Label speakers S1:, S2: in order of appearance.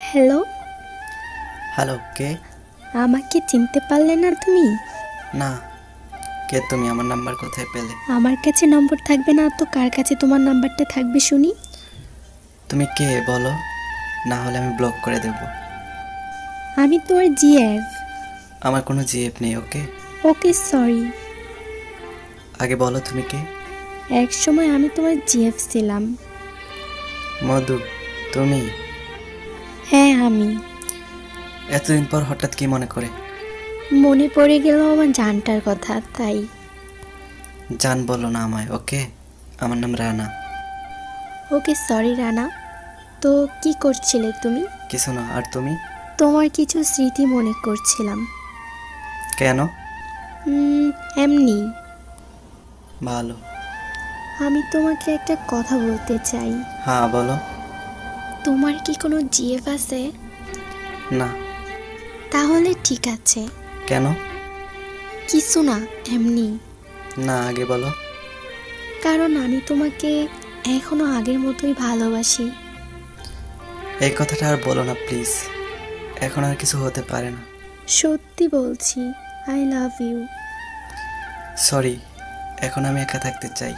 S1: Hello.
S2: Hello, কে?
S1: আমাকে চিনতে পারলে না তুমি?
S2: না, কে তুমি? আমার নাম্বার কোথায় পেলে?
S1: আমার কাছে নম্বর থাকবে না তো কার কাছে তোমার নাম্বারটা থাকবে শুনি?
S2: তুমি কে বলো, না হলে আমি ব্লক করে দেব।
S1: আমি তোমার জিএফ।
S2: আমার কোনো জিএফ নেই, ওকে?
S1: ওকে সরি।
S2: আগে বলো তুমি কে?
S1: এক সময় আমি তোমার জিএফ ছিলাম।
S2: মধু, তুমি?
S1: হ্যাঁ আমি।
S2: এতদিন পর হঠাৎ কি মনে করে?
S1: মনে পড়ে গেল আমার জানটার কথা তাই।
S2: জান বলো না আমায়, ওকে? আমার নাম রানা।
S1: ওকে সরি রানা। তো কি করছিলে তুমি?
S2: কিছু না, আর তুমি?
S1: তোমার কিছু স্মৃতি মনে করছিলাম।
S2: কেন?
S1: এমনি।
S2: ভালো।
S1: আমি তোমাকে একটা কথা বলতে চাই।
S2: হ্যাঁ বলো।
S1: তোমার কি কোনো জিএফ আছে?
S2: না।
S1: তাহলে ঠিক আছে।
S2: কেন?
S1: কিছু না, এমনি।
S2: না, আগে বলো।
S1: কারণ আমি তোমাকে এখনো আগের মতোই ভালোবাসি।
S2: এই কথাটা আর বলো না প্লিজ, এখন আর কিছু হতে পারে না।
S1: সত্যি বলছি, আই লাভ ইউ।
S2: সরি, এখন আমি একা থাকতে চাই।